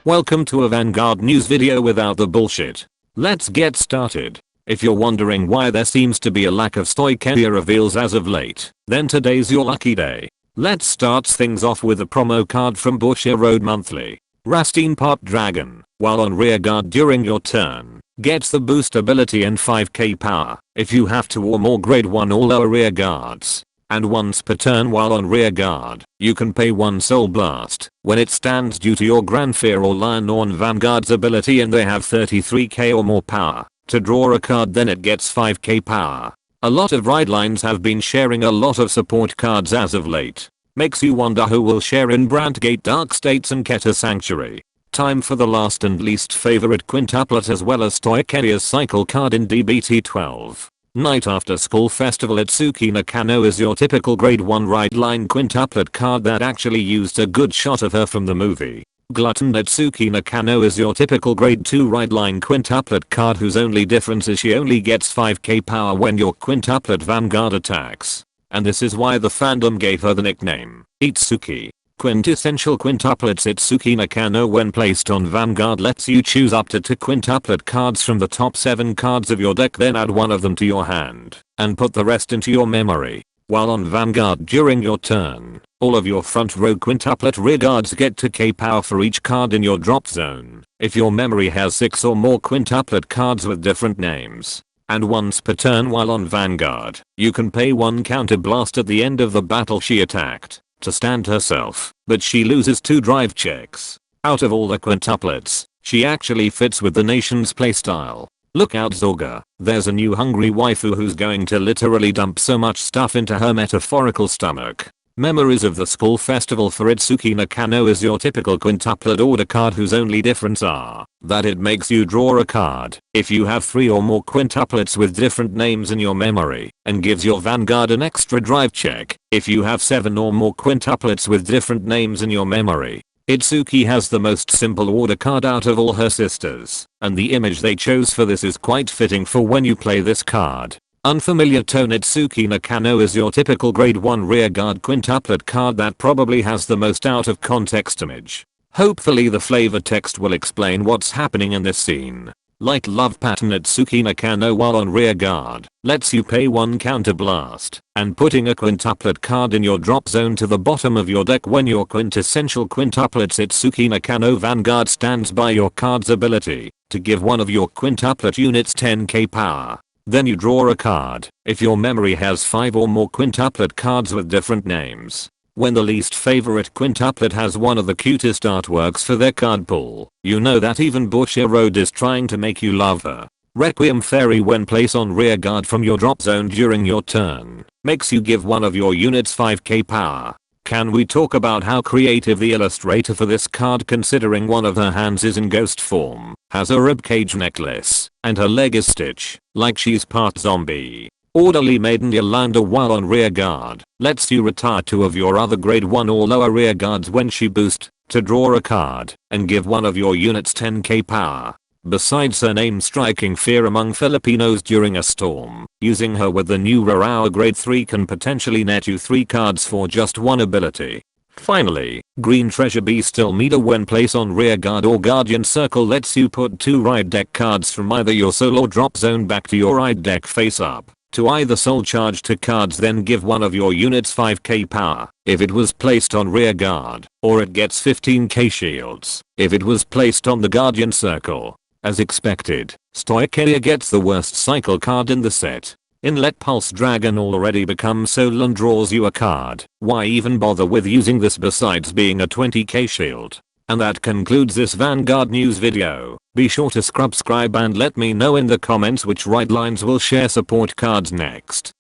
Welcome to a Vanguard news video without the bullshit. Let's get started. If you're wondering why there seems to be a lack of Stoicheria reveals as of late, then today's your lucky day. Let's start things off with a promo card from Bushiroad Monthly. Rastine Part Dragon, while on rearguard during your turn, gets the boost ability and 5k power if you have 2 or more grade 1 or lower rearguards. And once per turn while on rearguard, you can pay 1 Soul Blast when it stands due to your Grandfear or Lionborn Vanguard's ability and they have 33k or more power. To draw a card, then it gets 5k power. A lot of ride lines have been sharing a lot of support cards as of late. Makes you wonder who will share in Brandgate Dark States and Keta Sanctuary. Time for the last and least favorite quintuplet as well as Stoicheria's cycle card in DBT12. Night After School Festival EATsuki Nakano is your typical grade 1 ride line quintuplet card that actually used a good shot of her from the movie. Glutton EATsuki Nakano is your typical grade 2 ride line quintuplet card whose only difference is she only gets 5k power when your quintuplet Vanguard attacks. And this is why the fandom gave her the nickname EATsuki. Quintessential quintuplets EATsuki Nakano when placed on Vanguard lets you choose up to 2 quintuplet cards from the top 7 cards of your deck, then add one of them to your hand and put the rest into your memory. While on Vanguard during your turn, all of your front row quintuplet rearguards get 2k power for each card in your drop zone if your memory has 6 or more quintuplet cards with different names. And once per turn while on Vanguard, you can pay 1 counter blast at the end of the battle she attacked to stand herself, but she loses 2 drive checks. Out of all the quintuplets, she actually fits with the nation's playstyle. Look out Zorga, there's a new hungry waifu who's going to literally dump so much stuff into her metaphorical stomach. Memories of the School Festival for EATsuki Nakano is your typical quintuplet order card whose only difference are that it makes you draw a card if you have 3 or more quintuplets with different names in your memory, and gives your Vanguard an extra drive check if you have 7 or more quintuplets with different names in your memory. EATsuki has the most simple order card out of all her sisters, and the image they chose for this is quite fitting for when you play this card. Unfamiliar Tone EATsuki Nakano is your typical grade 1 rearguard quintuplet card that probably has the most out of context image. Hopefully the flavor text will explain what's happening in this scene. Light Love Pattern EATsuki Nakano while on rearguard lets you pay 1 counter blast and putting a quintuplet card in your drop zone to the bottom of your deck when your quintessential quintuplets EATsuki Nakano Vanguard stands by your card's ability to give one of your quintuplet units 10k power. Then you draw a card if your memory has 5 or more quintuplet cards with different names. When the least favorite quintuplet has one of the cutest artworks for their card pool, you know that even Bushiroad is trying to make you love her. Requiem Fairy when placed on rearguard from your drop zone during your turn makes you give one of your units 5k power. Can we talk about how creative the illustrator for this card, considering one of her hands is in ghost form, has a ribcage necklace, and her leg is Stitch, like she's part zombie. Orderly Maiden Yolanda while on rearguard lets you retire 2 of your other grade 1 or lower rearguards when she boosts to draw a card and give one of your units 10k power. Besides her name striking fear among Filipinos during a storm, using her with the new Rarao grade 3 can potentially net you 3 cards for just 1 ability. Finally, Green Treasure Be Still Meter when placed on rearguard or guardian circle lets you put 2 ride deck cards from either your soul or drop zone back to your ride deck face up to either soul charge 2 cards, then give one of your units 5k power if it was placed on rearguard, or it gets 15k shields if it was placed on the guardian circle. As expected, Stoicheria gets the worst cycle card in the set. In Let Pulse Dragon already become soul and draws you a card. Why even bother with using this besides being a 20k shield? And that concludes this Vanguard news video. Be sure to subscribe and let me know in the comments which ride lines will share support cards next.